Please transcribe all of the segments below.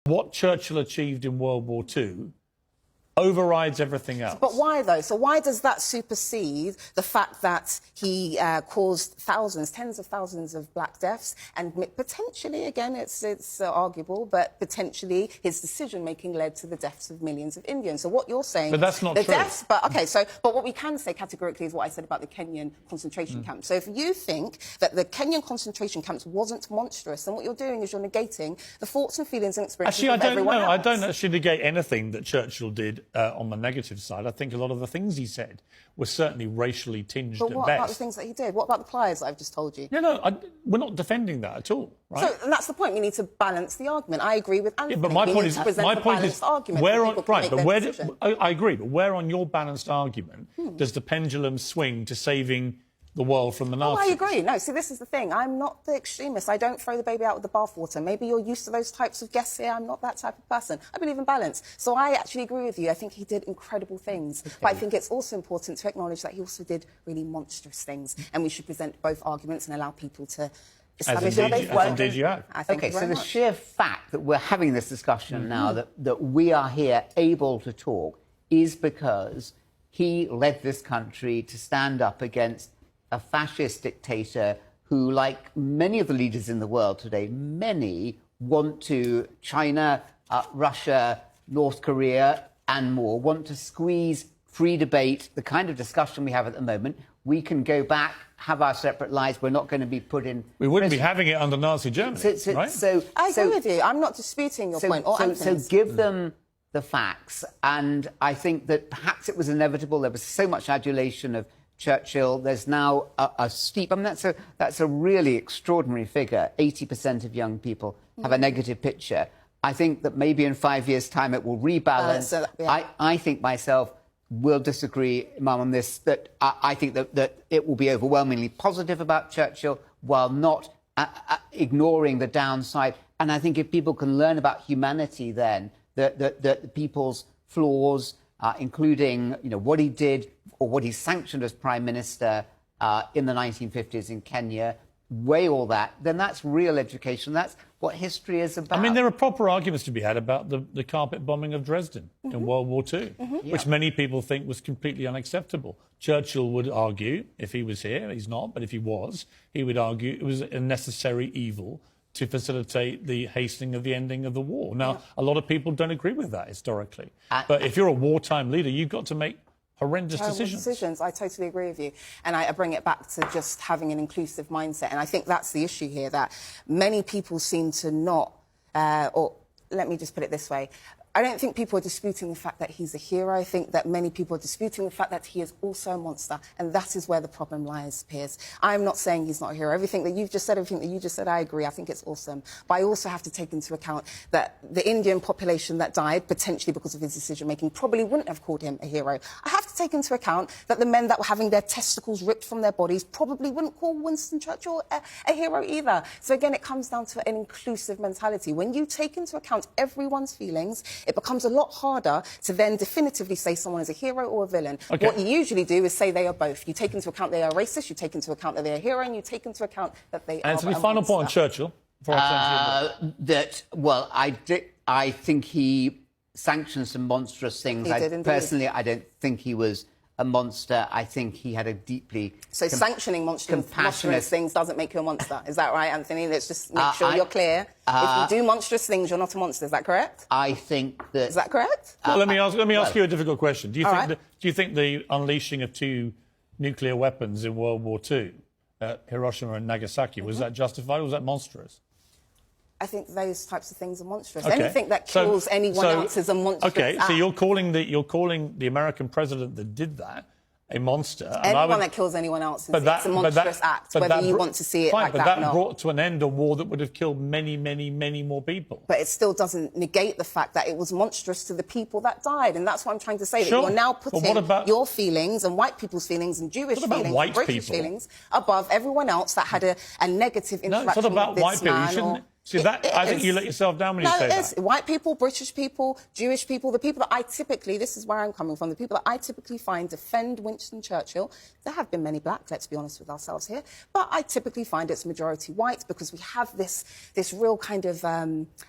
What Churchill achieved in World War II overrides everything else. But why, though? So why does that supersede the fact that he caused thousands, tens of thousands of black deaths, and potentially, again, it's arguable, but potentially his decision-making led to the deaths of millions of Indians? So what you're saying... But that's not true. Deaths, but what we can say categorically is what I said about the Kenyan concentration camps. So if you think that the Kenyan concentration camps wasn't monstrous, then what you're doing is you're negating the thoughts and feelings and experiences of everyone else. I don't actually negate anything that Churchill did on the negative side. I think a lot of the things he said were certainly racially tinged at best. But what about the things that he did? What about the pliers that I've just told you? We're not defending that at all, right? So, and that's the point. We need to balance the argument. I agree with Anthony. Yeah, but my point is, argument I agree, but where on your balanced argument does the pendulum swing to saving the world from the Nazis? Oh, I agree. No, see, this is the thing. I'm not the extremist. I don't throw the baby out with the bathwater. Maybe you're used to those types of guests here. I'm not that type of person. I believe in balance. So I actually agree with you. I think he did incredible things. Okay. But I think it's also important to acknowledge that he also did really monstrous things. And we should present both arguments and allow people to establish how they work. Indeed you have. OK, so the sheer fact that we're having this discussion now, that we are here able to talk, is because he led this country to stand up against a fascist dictator who, like many of the leaders in the world today, many want to, China, Russia, North Korea and more, want to squeeze free debate, the kind of discussion we have at the moment. We can go back, have our separate lives. We're not going to be put in... We wouldn't be having it under Nazi Germany, right? I agree with you. I'm not disputing your point. So give them the facts. And I think that perhaps it was inevitable. There was so much adulation of Churchill. There's now a steep... I mean, that's a really extraordinary figure. 80% of young people have a negative picture. I think that maybe in 5 years' time it will rebalance. I think myself will disagree, Imam, on this, that I think that it will be overwhelmingly positive about Churchill while not ignoring the downside. And I think if people can learn about humanity then, that people's flaws, including what he did or what he sanctioned as Prime Minister in the 1950s in Kenya, weigh all that, then that's real education. That's what history is about. I mean, there are proper arguments to be had about the carpet bombing of Dresden in World War II, which many people think was completely unacceptable. Churchill would argue, if he was here, he's not, but if he was, he would argue it was a necessary evil to facilitate the hastening of the ending of the war. Now, a lot of people don't agree with that historically. But if you're a wartime leader, you've got to make horrendous decisions. I totally agree with you. And I bring it back to just having an inclusive mindset. And I think that's the issue here, that many people seem to not, or let me just put it this way. I don't think people are disputing the fact that he's a hero. I think that many people are disputing the fact that he is also a monster. And that is where the problem lies, Piers. I'm not saying he's not a hero. Everything that you've just said, I agree. I think it's awesome. But I also have to take into account that the Indian population that died, potentially because of his decision-making, probably wouldn't have called him a hero. I have to take into account that the men that were having their testicles ripped from their bodies probably wouldn't call Winston Churchill a hero either. So again, it comes down to an inclusive mentality. When you take into account everyone's feelings, it becomes a lot harder to then definitively say someone is a hero or a villain. Okay. What you usually do is say they are both. You take into account they are racist, you take into account that they are a hero, and you take into account that they are Anthony, final point on Churchill. I think he sanctioned some monstrous things. Personally, I don't think he was a monster. I think he had a deeply... So sanctioning monstrous things doesn't make you a monster. Is that right, Anthony? Let's just make sure you're clear. If you do monstrous things, you're not a monster. Is that correct? I think that... Is that correct? Well, let me ask you a difficult question. Do you think the unleashing of 2 nuclear weapons in World War II, Hiroshima and Nagasaki, was that justified or was that monstrous? I think those types of things are monstrous. Okay. Anything that kills anyone else is a monstrous act. So you're calling the American president that did that a monster. Anyone that kills anyone else is a monstrous act, whether you want to see it like that or not. But that brought to an end a war that would have killed many, many, many more people. But it still doesn't negate the fact that it was monstrous to the people that died. And that's what I'm trying to say, that you're now putting your feelings and white people's feelings and Jewish feelings and British feelings above everyone else that had a negative interaction with this man. See, I think you let yourself down when you say that. White people, British people, Jewish people, the people that I typically, this is where I'm coming from, the people that I typically find defend Winston Churchill. There have been many black, let's be honest with ourselves here, but I typically find it's majority white because we have this real kind of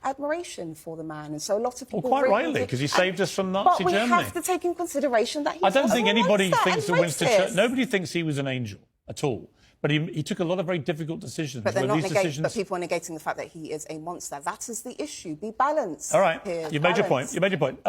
admiration for the man. And so a lot of people... Well, quite rightly, because he saved us from Nazi Germany. But we have to take in consideration that he I don't think anybody thinks that Winston Churchill... Nobody thinks he was an angel at all. But he took a lot of very difficult decisions. But, but people are negating the fact that he is a monster. That is the issue. Be balanced. All right. Piers, You made your point. You made your point.